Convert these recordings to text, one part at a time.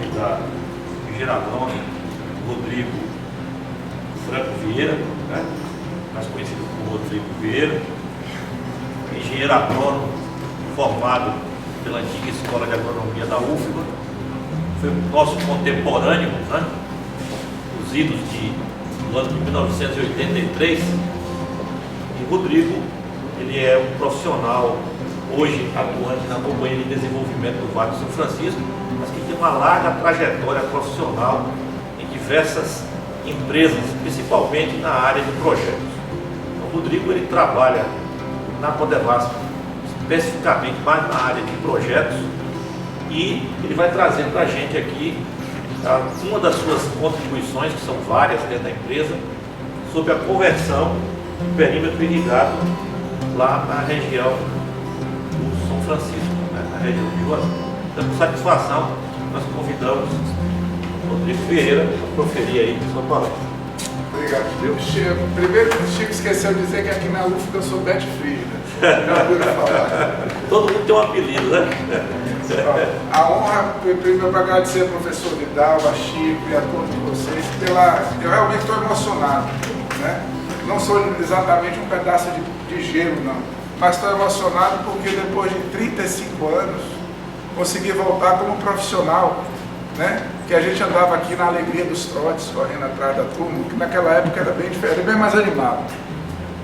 convidar o engenheiro agrônomo Rodrigo Franco Vieira, né? Mais conhecido como Rodrigo Vieira, engenheiro agrônomo formado pela antiga Escola de Agronomia da UFBA, foi nosso contemporâneo, né? Os idos do ano de 1983. E Rodrigo, ele é um profissional hoje atuante na Companhia de Desenvolvimento do Vale do São Francisco, mas que tem uma larga trajetória profissional em diversas empresas, principalmente na área de projetos. O Rodrigo, ele trabalha na Codevasf, especificamente mais na área de projetos, e ele vai trazer para a gente aqui uma das suas contribuições, que são várias dentro da empresa, sobre a conversão do perímetro irrigado lá na região do São Francisco, né, na região de Juazeiro. Então, com satisfação, nós convidamos o Rodrigo Vieira a proferir aí sua palavra. Obrigado, Chico. Primeiro, o Chico esqueceu de dizer que aqui na UFBA eu sou Bete Frida. Já ouviu falar? Todo mundo tem um apelido, né? A honra, primeiro, para agradecer ao professor Vidal, a Chico e a todos vocês eu realmente estou emocionado, né? Não sou exatamente um pedaço de gelo, não, mas estou emocionado porque depois de 35 anos consegui voltar como profissional, né? Que a gente andava aqui na alegria dos trotes, correndo atrás da turma, que naquela época era bem diferente, bem mais animado.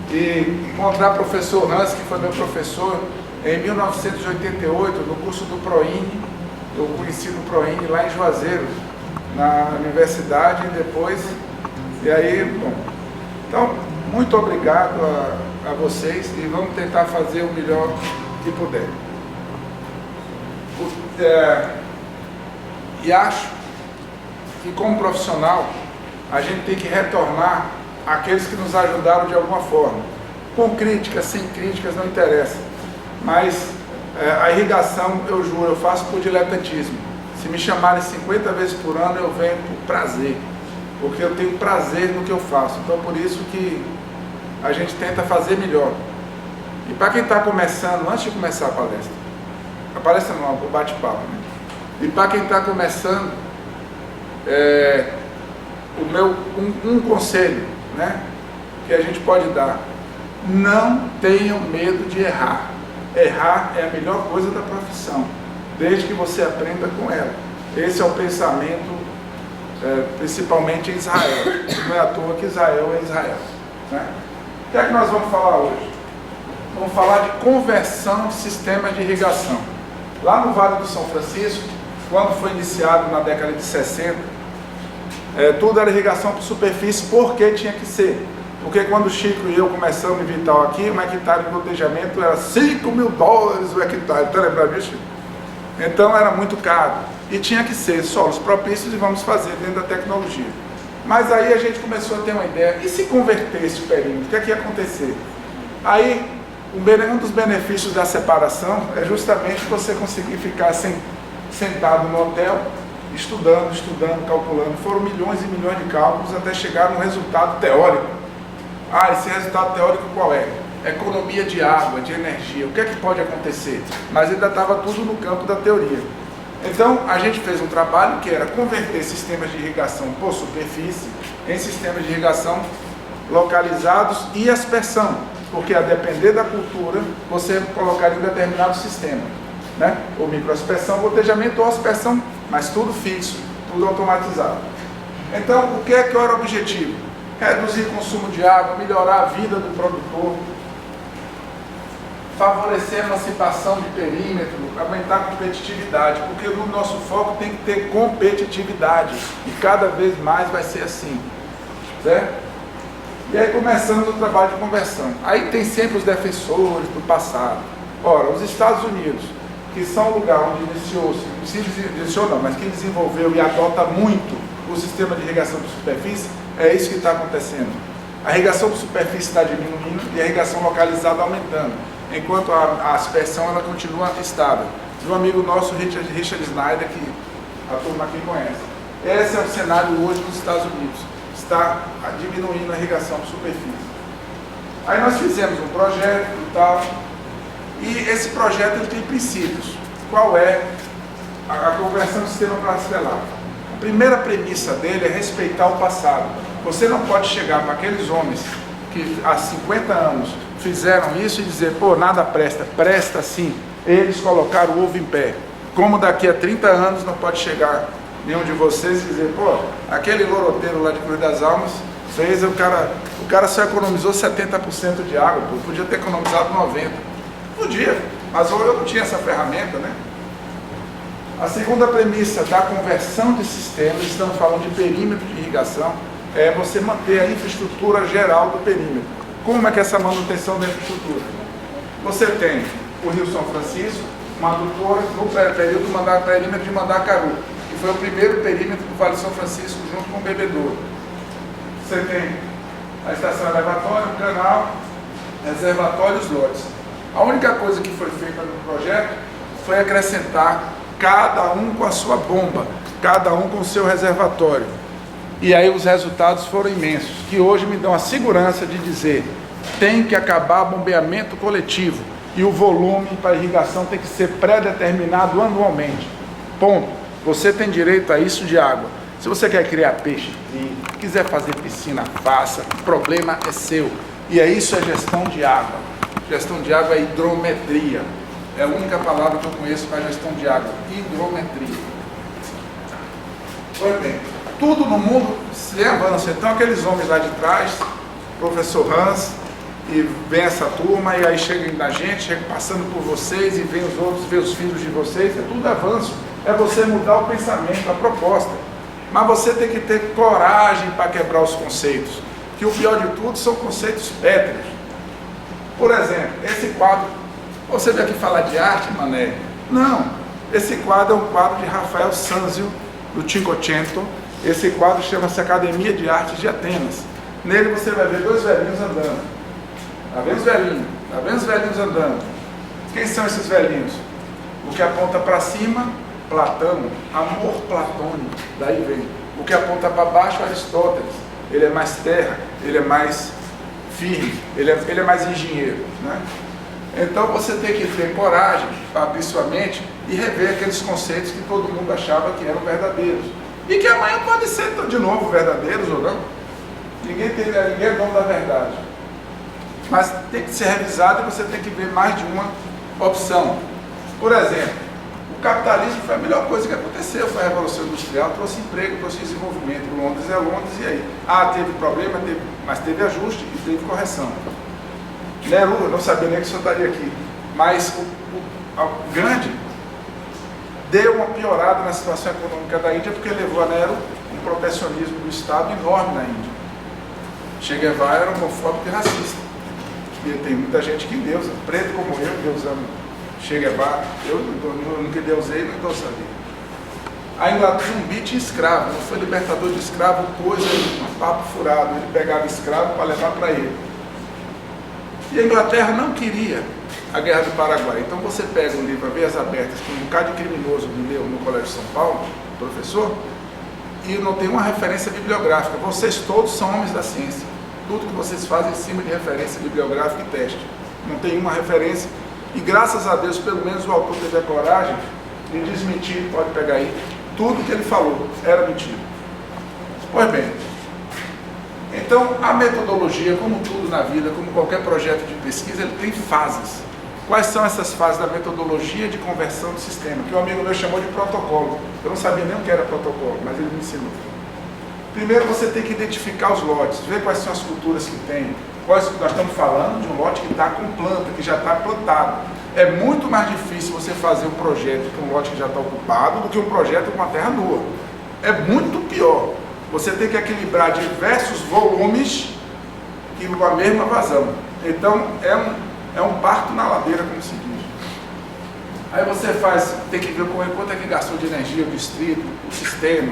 E encontrar o professor Hans, que foi meu professor, em 1988, no curso do ProINE, eu conheci no ProINE lá em Juazeiro, na universidade, e aí, bom, então, muito obrigado a vocês e vamos tentar fazer o melhor que puder. E acho que como profissional, a gente tem que retornar àqueles que nos ajudaram de alguma forma. Com críticas, sem críticas, não interessa. Mas a irrigação, eu juro, eu faço por diletantismo. Se me chamarem 50 vezes por ano, eu venho por prazer. Porque eu tenho prazer no que eu faço. Então, por isso que a gente tenta fazer melhor. E para quem está começando, antes de começar a palestra não, o bate-papo, né? E para quem está começando, um conselho, né, que a gente pode dar: não tenham medo de errar. Errar é a melhor coisa da profissão, desde que você aprenda com ela. Esse é o pensamento, principalmente em Israel. Não é à toa que Israel é Israel, né? O que é que nós vamos falar hoje? Vamos falar de conversão de sistemas de irrigação. Lá no Vale do São Francisco, quando foi iniciado na década de 60, tudo era irrigação por superfície, porque tinha que ser. Porque quando o Chico e eu começamos em Vital aqui, um hectare de gotejamento era $5 mil o hectare, tá lembrado disso? Então era muito caro. E tinha que ser solos propícios e vamos fazer dentro da tecnologia. Mas aí a gente começou a ter uma ideia: e se convertesse o perímetro, o que é que ia acontecer? Aí, um dos benefícios da separação é justamente você conseguir ficar sentado no hotel, estudando, calculando. Foram milhões e milhões de cálculos até chegar num resultado teórico. Esse resultado teórico qual é? Economia de água, de energia. O que é que pode acontecer? Mas ainda estava tudo no campo da teoria. Então, a gente fez um trabalho que era converter sistemas de irrigação por superfície em sistemas de irrigação localizados e aspersão, porque a depender da cultura, você colocaria um determinado sistema, né? Ou microaspersão, gotejamento ou aspersão, mas tudo fixo, tudo automatizado. Então, o que era o objetivo? Reduzir o consumo de água, melhorar a vida do produtor, favorecer a emancipação de perímetro, aumentar a competitividade, porque o nosso foco tem que ter competitividade, e cada vez mais vai ser assim, certo? E aí começamos o trabalho de conversão. Aí tem sempre os defensores do passado. Ora, os Estados Unidos, que são o lugar onde mas que desenvolveu e adota muito o sistema de irrigação de superfície, é isso que está acontecendo. A irrigação de superfície está diminuindo e a irrigação localizada aumentando, enquanto a aspersão ela continua estável. De um amigo nosso, Richard Snyder, que a turma aqui conhece. Esse é o cenário hoje nos Estados Unidos. Está diminuindo a irrigação de superfície. Aí nós fizemos um projeto e tal, e esse projeto ele tem princípios. Qual é a conversão do sistema parcelar. A primeira premissa dele é respeitar o passado. Você não pode chegar para aqueles homens que há 50 anos fizeram isso e dizer, pô, nada presta. Presta sim. Eles colocaram o ovo em pé. Como daqui a 30 anos não pode chegar nenhum de vocês e dizer, pô, aquele loroteiro lá de Cruz das Almas fez, o cara só economizou 70% de água, pô, podia ter economizado 90%. Podia, mas eu não tinha essa ferramenta, né? A segunda premissa da conversão de sistemas, estamos falando de perímetro de irrigação, é você manter a infraestrutura geral do perímetro. Como é que é essa manutenção da infraestrutura? Você tem o Rio São Francisco, uma adutora no período do perímetro de Mandacaru, que foi o primeiro perímetro do Vale São Francisco junto com o Bebedouro. Você tem a estação elevatória, o canal, reservatório e os lotes. A única coisa que foi feita no projeto foi acrescentar cada um com a sua bomba, cada um com o seu reservatório. E aí os resultados foram imensos, que hoje me dão a segurança de dizer, tem que acabar bombeamento coletivo e o volume para irrigação tem que ser pré-determinado anualmente. Ponto. Você tem direito a isso de água. Se você quer criar peixe, quiser fazer piscina, faça. O problema é seu. E isso é gestão de água. Gestão de água é hidrometria. É a única palavra que eu conheço para gestão de água. Hidrometria. Pois bem, tudo no mundo se avança. Então aqueles homens lá de trás, professor Hans, e vem essa turma, e aí chega na gente, chega passando por vocês, e vem os outros, vê os filhos de vocês, é tudo avanço. É você mudar o pensamento, a proposta. Mas você tem que ter coragem para quebrar os conceitos. Que o pior de tudo são conceitos pétreos. Por exemplo, esse quadro, você veio aqui falar de arte, Mané? Não, esse quadro é um quadro de Rafael Sanzio, do Cinquecento. Esse quadro chama-se Academia de Artes de Atenas. Nele você vai ver dois velhinhos andando. Está vendo os velhinhos? Está vendo os velhinhos andando? Quem são esses velhinhos? O que aponta para cima, Platão, amor platônico, daí vem. O que aponta para baixo, Aristóteles. Ele é mais terra, ele é mais firme, ele é mais engenheiro, né? Então você tem que ter coragem para abrir sua mente e rever aqueles conceitos que todo mundo achava que eram verdadeiros. E que amanhã podem ser de novo verdadeiros ou não. Ninguém é dono da verdade. Mas tem que ser revisado e você tem que ver mais de uma opção. Por exemplo, o capitalismo foi a melhor coisa que aconteceu, foi a Revolução Industrial, trouxe emprego, trouxe desenvolvimento. Londres é Londres, e aí? Teve problema, mas teve ajuste e teve correção. Nehru, eu não sabia nem que o senhor estaria aqui, mas o Gandhi deu uma piorada na situação econômica da Índia porque levou a Nehru um protecionismo do Estado enorme na Índia. Che Guevara era homofóbico e racista. E tem muita gente que endeusa, preto como eu, deusando Che Guevara. Eu nunca deusei, não estou sabendo. A Inglaterra, Zumbi tinha escravo, não foi libertador de escravo, coisa, um papo furado. Ele pegava escravo para levar para ele. E a Inglaterra não queria a Guerra do Paraguai. Então você pega um livro, Veias Abertas, que um bocado de criminoso me leu no Colégio de São Paulo, professor, e não tem uma referência bibliográfica. Vocês todos são homens da ciência. Tudo que vocês fazem em cima de referência bibliográfica e teste. Não tem uma referência. E graças a Deus, pelo menos o autor teve a coragem de desmentir, pode pegar aí, tudo que ele falou era mentira. Pois bem, então a metodologia, como tudo na vida, como qualquer projeto de pesquisa, ele tem fases. Quais são essas fases da metodologia de conversão de sistema? Que um amigo meu chamou de protocolo. Eu não sabia nem o que era protocolo, mas ele me ensinou. Primeiro você tem que identificar os lotes, ver quais são as culturas que tem. Nós estamos falando de um lote que está com planta, que já está plantado. É muito mais difícil você fazer um projeto com um lote que já está ocupado do que um projeto com uma terra nua. É muito pior. Você tem que equilibrar diversos volumes e com a mesma vazão. Então é um parto na ladeira, como se diz. Aí você tem que ver quanto é que gastou de energia o distrito, o sistema,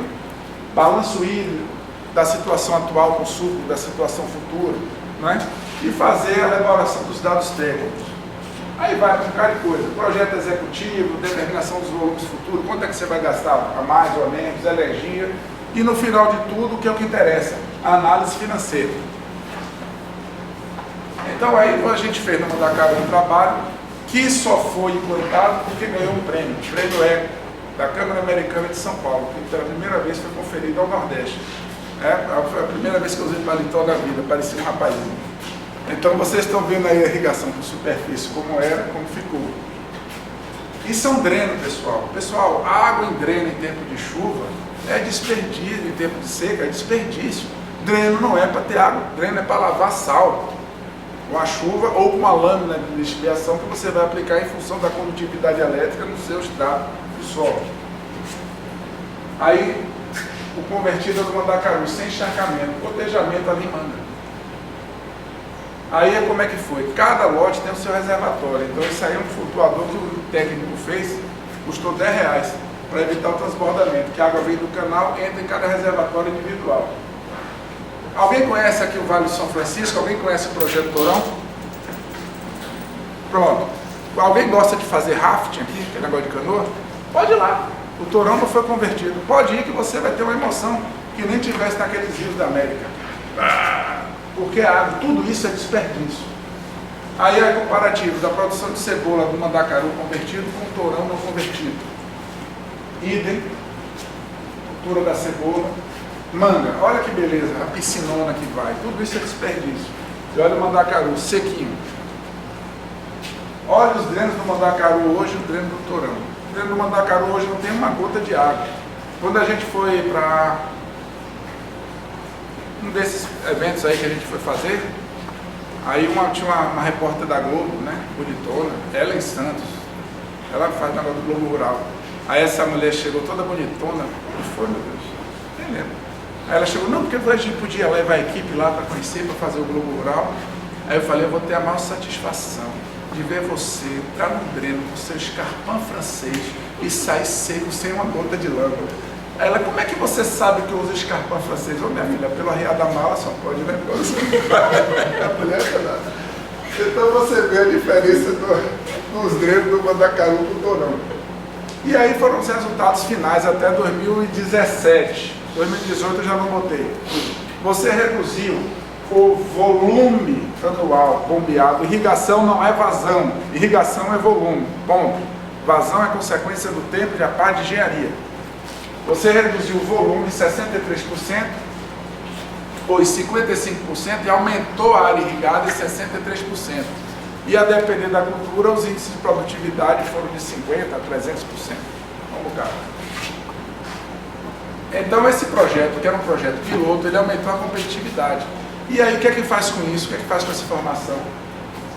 balanço hídrico da situação atual com o sul, da situação futura, não é? E fazer a elaboração dos dados técnicos. Aí vai para um cara de coisa, projeto executivo, determinação dos volumes futuros, quanto é que você vai gastar, a mais ou a menos, energia, e no final de tudo, o que é o que interessa? A análise financeira. Então aí a gente fez no Mandacaru um trabalho que só foi implantado porque ganhou um prêmio. O prêmio é da Câmara Americana de São Paulo, que pela primeira vez foi conferido ao Nordeste. Foi a primeira vez que eu usei paletó na vida, parecia um rapazinho. Então vocês estão vendo aí a irrigação por superfície, como era, como ficou. Isso é um dreno, pessoal. Pessoal, a água em dreno em tempo de chuva é desperdício, em tempo de seca é desperdício. Dreno não é para ter água, dreno é para lavar sal, com a chuva ou com uma lâmina de lixiviação que você vai aplicar em função da condutividade elétrica no seu estrato de solo. Aí, o convertido do Mandacaru, sem encharcamento, cotejamento ali em Manga. Aí, como é que foi? Cada lote tem o seu reservatório. Então, isso aí é um flutuador que o técnico fez, custou R$10 para evitar o transbordamento, que a água vem do canal e entra em cada reservatório individual. Alguém conhece aqui o Vale de São Francisco? Alguém conhece o Projeto Torão? Pronto. Alguém gosta de fazer rafting aqui, que é negócio de canoa? Pode ir lá. O Torão não foi convertido. Pode ir que você vai ter uma emoção que nem tivesse naqueles rios da América. Porque a água, tudo isso é desperdício. Aí é comparativo da produção de cebola do Mandacaru convertido com o Torão não convertido. Idem, cultura da cebola. Manga, olha que beleza, a piscinona que vai, tudo isso é desperdício. E olha o Mandacaru, sequinho. Olha os drenos do Mandacaru hoje e o dreno do Torão. O dreno do Mandacaru hoje não tem uma gota de água. Quando a gente foi para um desses eventos aí que a gente foi fazer, aí tinha uma repórter da Globo, né, bonitona, ela em Santos, ela faz negócio do Globo Rural. Aí essa mulher chegou toda bonitona, o que foi, meu Deus? Nem lembro. Aí ela chegou, não, porque a gente podia levar a equipe lá para conhecer, para fazer o Globo Rural. Aí eu falei, eu vou ter a maior satisfação de ver você entrar no dreno com seu escarpão francês e sair seco sem uma gota de lama. Aí ela, como é que você sabe que eu uso escarpão francês? Ô minha filha, pelo arriar da mala só pode, né? A mulher é nada. Então você vê a diferença dos drenos do Mandacaru com o Torão. E aí foram os resultados finais até 2017. 2018 eu já não botei. Você reduziu o volume anual bombeado. Irrigação não é vazão, irrigação é volume. Ponto. Vazão é consequência do tempo de a par de engenharia. Você reduziu o volume em 63%, ou em 55%, e aumentou a área irrigada em 63%. E a depender da cultura, os índices de produtividade foram de 50% a 300%. Vamos cá. Então esse projeto, que era um projeto piloto, ele aumentou a competitividade. E aí o que é que faz com isso? O que é que faz com essa informação?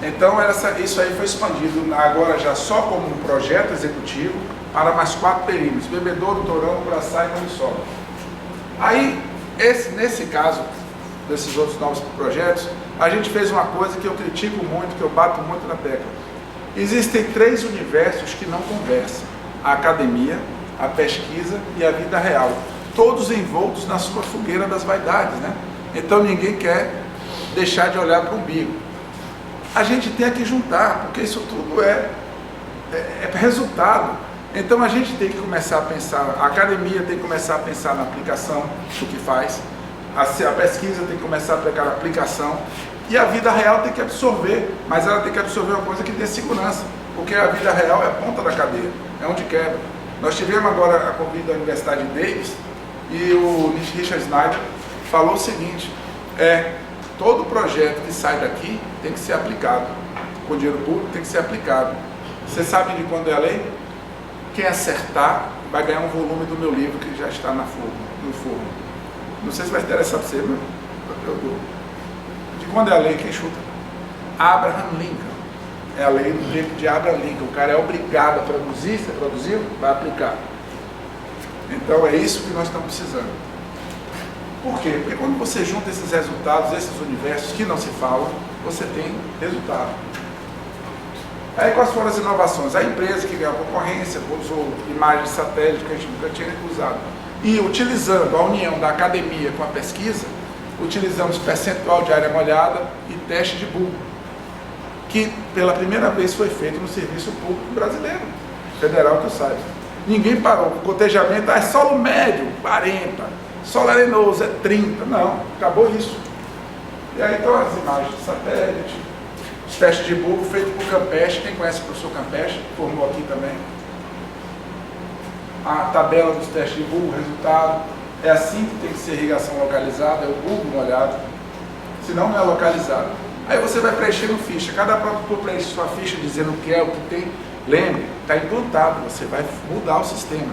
Então isso aí foi expandido agora já só como um projeto executivo para mais 4 perímetros: Bebedouro, Torão, Braçá e Muriçoca. Aí, nesse caso, desses outros novos projetos, a gente fez uma coisa que eu critico muito, que eu bato muito na tecla. Existem 3 universos que não conversam: a academia, a pesquisa e a vida real. Todos envoltos na sua fogueira das vaidades, né? Então ninguém quer deixar de olhar para o umbigo. A gente tem que juntar, porque isso tudo é resultado. Então a gente tem que começar a pensar, a academia tem que começar a pensar na aplicação do que faz, a pesquisa tem que começar a aplicar na aplicação, e a vida real tem que absorver, mas ela tem que absorver uma coisa que dê segurança, porque a vida real é a ponta da cadeia, é onde quebra. Nós tivemos agora a convite da Universidade de Davis, e o Richard Snyder falou o seguinte: todo projeto que sai daqui tem que ser aplicado, com dinheiro público tem que ser aplicado. Você sabe de quando é a lei? Quem acertar vai ganhar um volume do meu livro que já está no forno. Não sei se vai interessar para você, mas eu dou. De quando é a lei? Quem chuta? Abraham Lincoln. É a lei do tempo de Abraham Lincoln. O cara é obrigado a produzir, se produziu, vai aplicar. Então é isso que nós estamos precisando. Por quê? Porque quando você junta esses resultados, esses universos que não se falam, você tem resultado. Aí quais foram as inovações? A empresa que ganhou a concorrência usou imagens de satélite que a gente nunca tinha usado. E utilizando a união da academia com a pesquisa, utilizamos percentual de área molhada e teste de bulbo, que pela primeira vez foi feito no serviço público brasileiro, federal, que eu saiba. Ninguém parou. O cotejamento é solo médio, 40, solo arenoso é 30. Não, acabou isso. E aí estão as imagens de satélite, os testes de bulbo feitos por Campeche. Quem conhece o professor Campeche, formou aqui também. a tabela dos testes de bulbo, resultado. É assim que tem que ser irrigação localizada, é o bulbo molhado, senão não é localizado. Aí você vai preenchendo ficha, cada produtor preenche sua ficha dizendo o que é, o que tem. Lembre, está implantado, você vai mudar o sistema.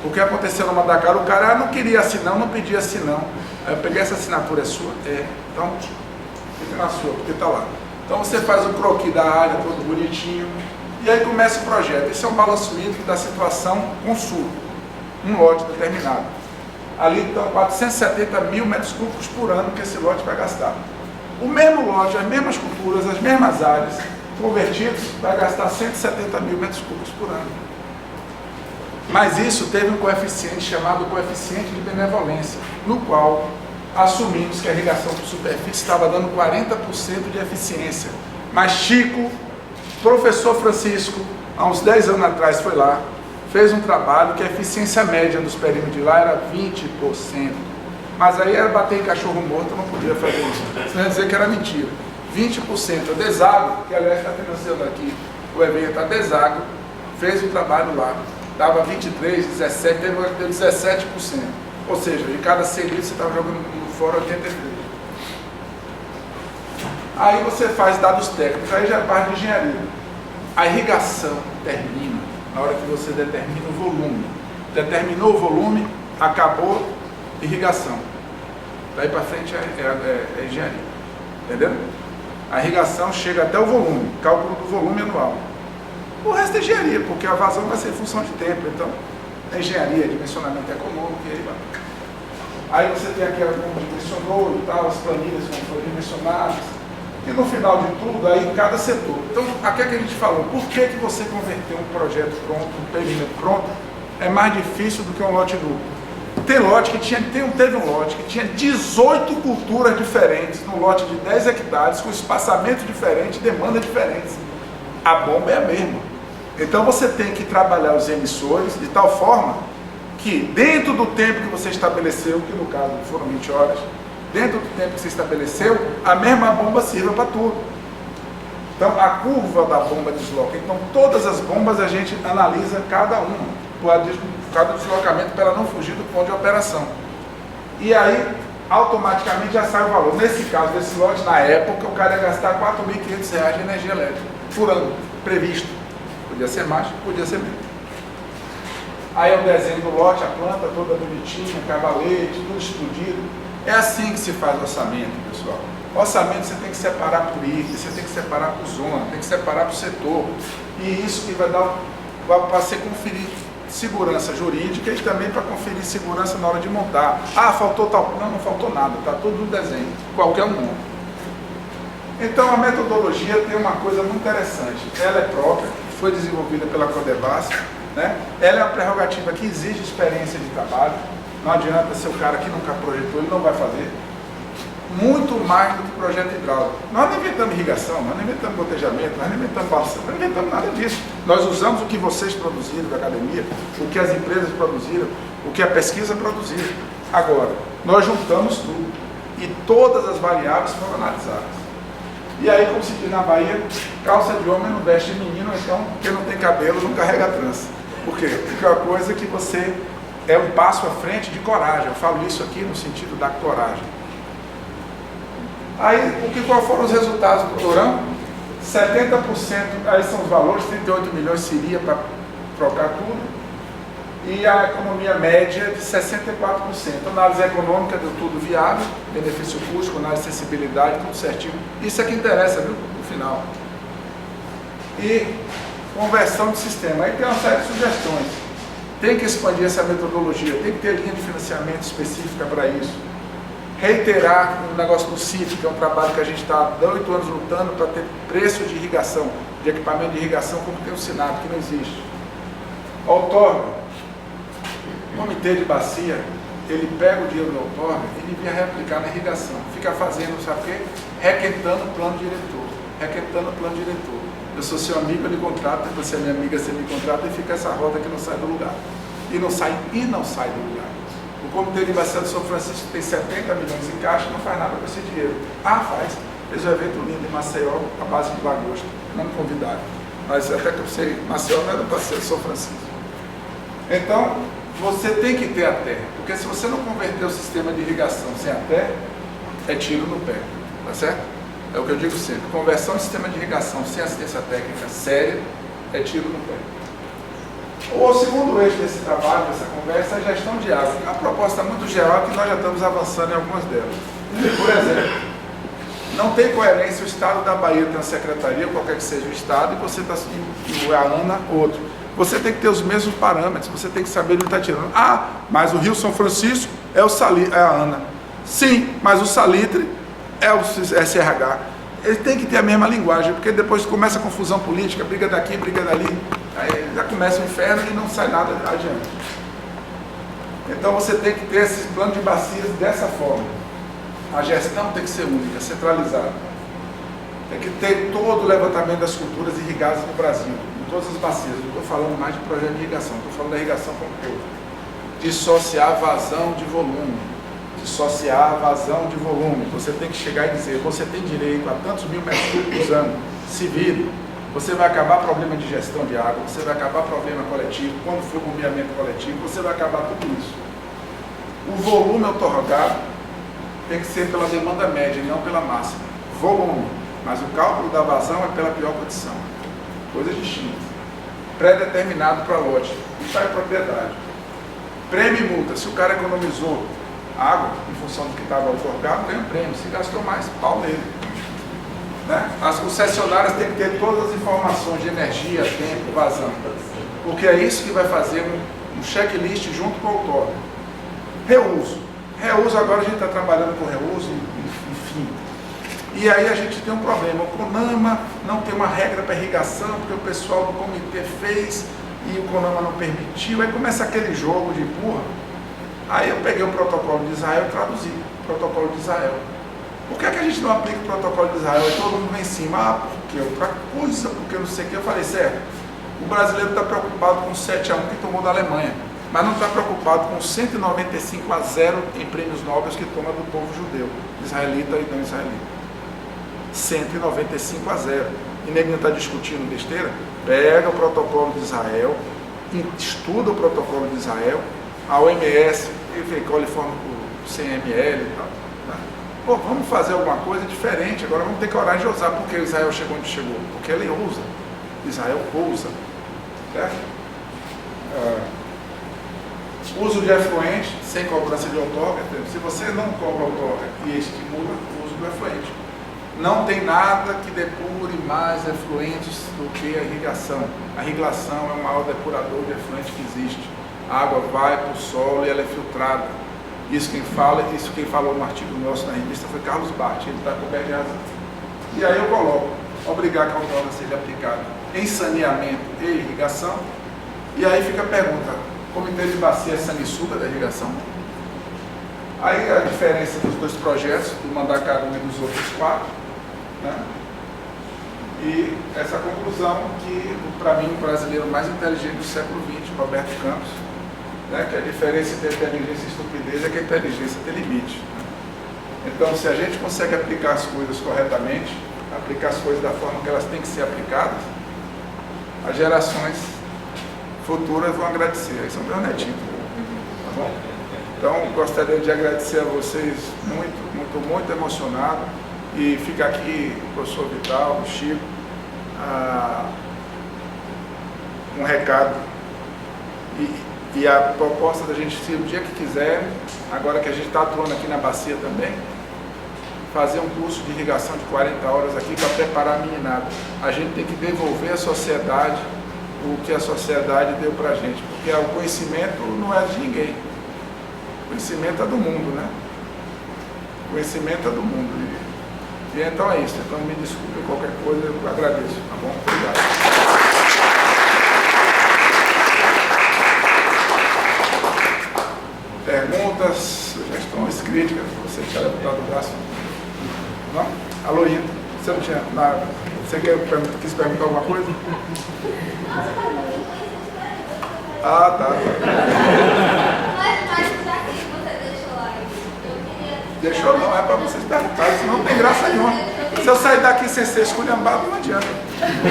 O que aconteceu no Madagascar, o cara não queria assinar, não pedia assinar. Aí eu peguei essa assinatura, é sua? É, então fica na sua, porque está lá. Então você faz o croquis da área, todo bonitinho, e aí começa o projeto. Esse é um balanço hídrico da situação consumo, um lote determinado. Ali estão 470 mil metros cúbicos por ano que esse lote vai gastar. O mesmo lote, as mesmas culturas, as mesmas áreas, convertidos, vai gastar 170 mil metros cúbicos por ano. Mas isso teve um coeficiente chamado coeficiente de benevolência, no qual assumimos que a irrigação por superfície estava dando 40% de eficiência. Mas Chico, professor Francisco, há uns 10 anos atrás foi lá, fez um trabalho que a eficiência média dos perímetros de lá era 20%. Mas aí era bater em cachorro morto, não podia fazer isso. Senão ia dizer que era mentira. 20%. A Deságua, que aliás está financiando aqui o evento, a Deságua fez um trabalho lá. Dava 23, 17, teve que deu 17%. Ou seja, de cada 100 litros você estava jogando fora 83. Aí você faz dados técnicos, aí já é parte de engenharia. A irrigação termina na hora que você determina o volume. Determinou o volume, acabou a irrigação. Daí para frente é engenharia. Entendeu? A irrigação chega até o volume, cálculo do volume anual. O resto é engenharia, porque a vazão vai ser em função de tempo. Então, é engenharia, dimensionamento econômico, e aí vai. Aí você tem aquela como dimensionou e tal, as planilhas como foram dimensionadas. E no final de tudo, aí cada setor. Então, aqui é que a gente falou, por que você converter um projeto pronto, um perímetro pronto, é mais difícil do que um lote novo? Tem lote que teve um lote que tinha 18 culturas diferentes, num lote de 10 hectares, com espaçamento diferente, demanda diferentes. A bomba é a mesma. Então você tem que trabalhar os emissores de tal forma que dentro do tempo que você estabeleceu, que no caso foram 20 horas, dentro do tempo que você estabeleceu, a mesma bomba sirva para tudo. Então a curva da bomba desloca. Então todas as bombas a gente analisa cada uma, cada deslocamento para ela não fugir do ponto de operação. E aí automaticamente já sai o valor. Nesse caso desse lote, na época, o cara ia gastar R$ 4.500 de energia elétrica por ano, previsto. Podia ser mais, podia ser menos. Aí é o desenho do lote, a planta toda bonitinha, cavalete, tudo explodido. É assim que se faz orçamento, pessoal. Orçamento você tem que separar por item, você tem que separar por zona, tem que separar por setor. E isso que vai dar para você conferir segurança jurídica e também para conferir segurança na hora de montar. Ah, faltou tal plano, não faltou nada, está tudo no desenho, qualquer um monta. Então a metodologia tem uma coisa muito interessante, ela é própria, foi desenvolvida pela Codevas, né? Ela é uma prerrogativa que exige experiência de trabalho, não adianta ser o cara que nunca projetou, ele não vai fazer. Muito mais do que projeto hidráulico. Nós não inventamos irrigação, nós não inventamos gotejamento, nós não inventamos balsa, nós não inventamos nada disso. Nós usamos o que vocês produziram da academia, o que as empresas produziram, o que a pesquisa produziu. Agora, nós juntamos tudo e todas as variáveis foram analisadas. E aí, como se diz na Bahia, calça de homem não veste de menino, então quem não tem cabelo não carrega trança. Por quê? Porque é uma coisa que você é um passo à frente de coragem. Eu falo isso aqui no sentido da coragem. Aí, qual foram os resultados do Torão? 70%, aí são os valores, 38 milhões seria para trocar tudo, e a economia média de 64%. Análise econômica deu tudo viável, benefício custo, análise de acessibilidade, tudo certinho. Isso é que interessa, viu, no final. E conversão de sistema. Aí tem uma série de sugestões. Tem que expandir essa metodologia, tem que ter linha de financiamento específica para isso. Reiterar o negócio do CIF, que é um trabalho que a gente está há 8 anos lutando para ter preço de irrigação, de equipamento de irrigação, como tem o Sinap, que não existe. Outorga, o comitê de bacia, ele pega o dinheiro do outorga e devia reaplicar na irrigação. Fica fazendo, sabe o quê? Requentando o plano diretor. Requentando o plano diretor. Eu sou seu amigo, eu lhe contrato, você é minha amiga, você me contrata, e fica essa roda que não sai do lugar. E não sai do lugar. O Comitê de Bacia do São Francisco tem 70 milhões em caixa, não faz nada com esse dinheiro. Ah, faz. Fez um evento lindo em Maceió, a base de lagosta. Não me convidaram. Mas até que eu sei, Maceió não era para ser São Francisco. Então, você tem que ter a terra, porque se você não converter o sistema de irrigação sem a terra, é tiro no pé, tá certo? É o que eu digo sempre, conversão de sistema de irrigação sem assistência técnica séria, é tiro no pé. O segundo eixo desse trabalho, dessa conversa, é a gestão de água. A proposta muito geral é que nós já estamos avançando em algumas delas. Por exemplo, não tem coerência o Estado da Bahia ter uma secretaria, qualquer que seja o Estado, e você está e a ANA outro. Você tem que ter os mesmos parâmetros, você tem que saber onde está tirando. Ah, mas o Rio São Francisco é a ANA. Sim, mas o Salitre é o SRH. Ele tem que ter a mesma linguagem, porque depois começa a confusão política, briga daqui, briga dali, aí já começa o inferno e não sai nada adiante. Então você tem que ter esse plano de bacias dessa forma. A gestão tem que ser única, centralizada. Tem que ter todo o levantamento das culturas irrigadas no Brasil, em todas as bacias. Não estou falando mais de projeto de irrigação, estou falando da irrigação como todo. Dissociar vazão de volume. Dissociar vazão de volume. Você tem que chegar e dizer, você tem direito a tantos mil metros cúbicos ano, se vire. Você vai acabar problema de gestão de água, você vai acabar problema coletivo, quando for bombeamento coletivo, você vai acabar tudo isso. O volume outorgado tem que ser pela demanda média e não pela máxima. Volume, mas o cálculo da vazão é pela pior condição. Coisas distintas. Pré-determinado para lote, isso é propriedade. Prêmio e multa, se o cara economizou água em função do que estava outorgado, ganha um prêmio. Se gastou mais, pau nele. Né? As concessionárias têm que ter todas as informações de energia, tempo, vazão. Porque é isso que vai fazer um checklist junto com o outorga. Reuso. Reuso, agora a gente está trabalhando com reuso, enfim. E aí a gente tem um problema. O CONAMA não tem uma regra para irrigação, porque o pessoal do comitê fez e o CONAMA não permitiu. Aí começa aquele jogo de empurra. Aí eu peguei o protocolo de Israel e traduzi o protocolo de Israel. Por que a gente não aplica o protocolo de Israel? E todo mundo vem em cima, porque outra coisa, porque não sei o que. Eu falei, certo, o brasileiro está preocupado com 7-1 que tomou da Alemanha, mas não está preocupado com 195-0 em prêmios nobres que toma do povo judeu, israelita e não israelita. 195-0. E ninguém está discutindo besteira? Pega o protocolo de Israel, estuda o protocolo de Israel, a OMS, coliforme por 100 ml e tal. Tá? Pô, vamos fazer alguma coisa diferente, agora vamos ter coragem de usar, porque Israel chegou onde chegou, porque ele usa, Israel pousa, certo? Uso de efluente, sem cobrança de outorga, se você não cobra outorga e estimula o uso do efluente. Não tem nada que depure mais efluentes do que a irrigação. A irrigação é o maior depurador de efluente que existe. A água vai para o solo e ela é filtrada. Isso quem falou no artigo nosso na revista foi Carlos Bart, ele está coberto de razão. E aí eu coloco, obrigar que a outorga seja aplicada em saneamento e irrigação. E aí fica a pergunta, comitê de bacia é sanguessuga da irrigação? Aí a diferença dos dois projetos, do Mandacaru e dos outros 4, né? E essa conclusão que, para mim, o brasileiro mais inteligente do século XX, Roberto Campos, né, que a diferença entre inteligência e estupidez é que a inteligência tem limite. Né? Então, se a gente consegue aplicar as coisas corretamente, aplicar as coisas da forma que elas têm que ser aplicadas, as gerações futuras vão agradecer. Aí são meus netinhos, tá bom? Então, gostaria de agradecer a vocês muito emocionado, e fica aqui o professor Vital, o Chico, um recado e a proposta da gente, se o dia que quiser, agora que a gente está atuando aqui na bacia também, fazer um curso de irrigação de 40 horas aqui para preparar a meninada. A gente tem que devolver à sociedade o que a sociedade deu para a gente, porque o conhecimento não é de ninguém. O conhecimento é do mundo, né? O conhecimento é do mundo. E então é isso. Então me desculpe qualquer coisa, eu agradeço. Tá bom? Obrigado. Perguntas, sugestões, críticas, você tinha levantado o braço. Não? Alô, Ida, você não tinha nada? Você quis perguntar alguma coisa? Ah, tá. Deixou não, é para vocês perguntarem, senão não tem graça nenhuma. Se eu sair daqui sem ser esculhambado, não adianta. Como é que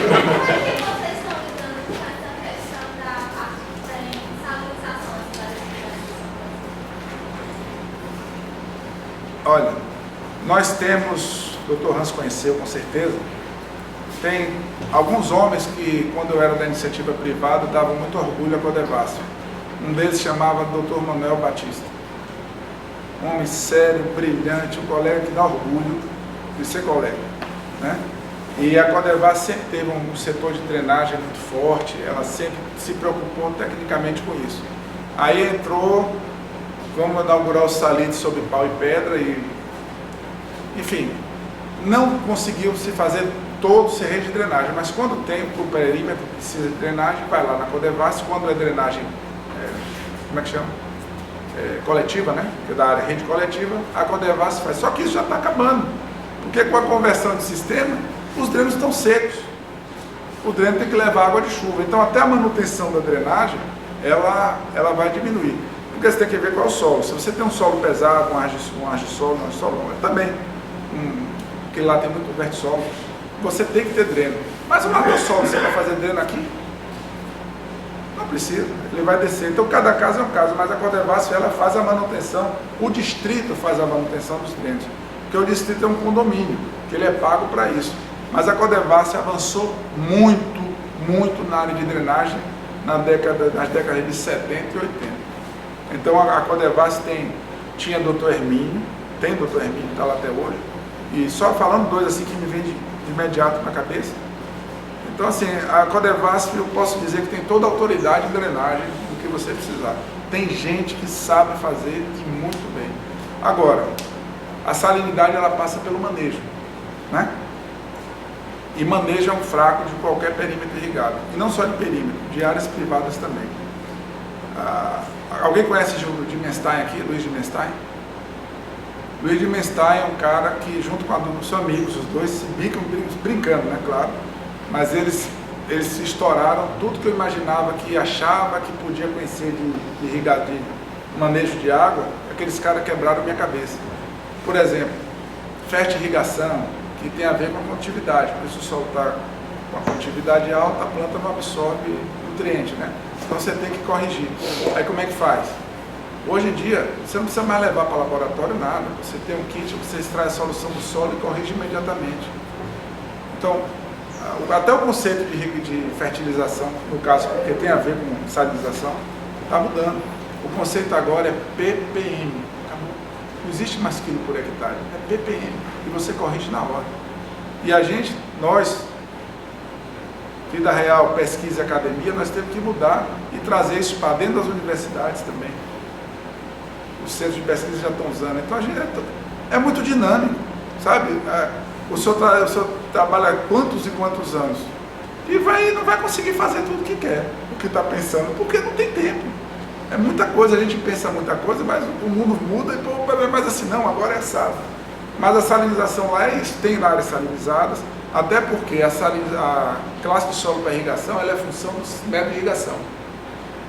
vocês estão lidando com essa questão da parte de saúde Olha, nós temos, o Dr. Hans conheceu com certeza, tem alguns homens que, quando eu era da iniciativa privada, davam muito orgulho à Codevasf. Um deles chamava Dr. Manuel Batista. Um homem sério, brilhante, um colega que dá orgulho de ser colega, né? E a Codevasf sempre teve um setor de drenagem muito forte, ela sempre se preocupou tecnicamente com isso. Aí entrou, vamos inaugurar o salite sobre pau e pedra e, enfim, não conseguiu se fazer todo o rede de drenagem, mas quando tem o perímetro que precisa de drenagem, vai lá na Codevasf, quando é drenagem, como é que chama? Coletiva, né? Que é da área rede coletiva, a Codevasf faz. Só que isso já está acabando, porque com a conversão de sistema, os drenos estão secos. O dreno tem que levar água de chuva, então até a manutenção da drenagem, ela vai diminuir. Porque você tem que ver qual é o solo. Se você tem um solo pesado, um argissolo, também, que lá tem muito vertissolo, você tem que ter dreno. Mas o solo, você vai fazer dreno aqui? Não precisa, ele vai descer. Então cada caso é um caso, mas a Codevasf ela faz a manutenção, o distrito faz a manutenção dos drenos, porque o distrito é um condomínio, que ele é pago para isso. Mas a Codevasf avançou muito na área de drenagem nas décadas de 70 e 80. Então a Codevasf tinha Dr. Hermínio, tem Dr. Hermínio, está lá até hoje, e só falando dois assim que me vem de imediato na cabeça. Então assim, a Codevasf eu posso dizer que tem toda a autoridade de drenagem do que você precisar. Tem gente que sabe fazer e muito bem. Agora, a salinidade ela passa pelo manejo, né? E manejo é um fraco de qualquer perímetro irrigado. E não só de perímetro, de áreas privadas também. Alguém conhece o Dimenstein aqui, Luiz Dimenstein? Luiz Dimenstein é um cara que, junto com os seus amigos, os dois se bicam brincando, né, claro. Mas eles se estouraram tudo que eu imaginava, que achava que podia conhecer de irrigar, de manejo de água, aqueles caras quebraram minha cabeça. Por exemplo, fertirrigação, que tem a ver com a condutividade, porque se o solo está com a condutividade alta, a planta não absorve nutriente, né? Então você tem que corrigir. Aí como é que faz? Hoje em dia, você não precisa mais levar para o laboratório nada, você tem um kit, você extrai a solução do solo e corrige imediatamente. Então, até o conceito de fertilização, no caso, porque tem a ver com salinização, está mudando. O conceito agora é ppm. Não existe mais quilo por hectare, é ppm, e você corrige na hora. E nós, Vida Real, Pesquisa e Academia, nós temos que mudar e trazer isso para dentro das universidades também. Os centros de pesquisa já estão usando, então a gente é muito dinâmico, sabe? O senhor trabalha quantos e quantos anos? E não vai conseguir fazer tudo o que quer, o que está pensando, porque não tem tempo. É muita coisa, a gente pensa muita coisa, mas o mundo muda e pô, mas assim, não, agora é assado. Mas a salinização lá, tem áreas salinizadas, até porque a classe de solo para irrigação, ela é função do método de irrigação.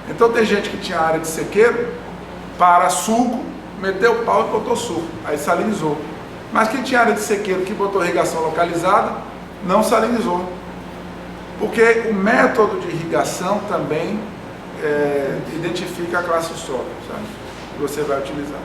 Então tem gente que tinha área de sequeiro, para suco, meteu o pau e botou suco, aí salinizou. Mas quem tinha área de sequeiro que botou irrigação localizada, não salinizou. Porque o método de irrigação também identifica a classe de solo, sabe? Que você vai utilizar.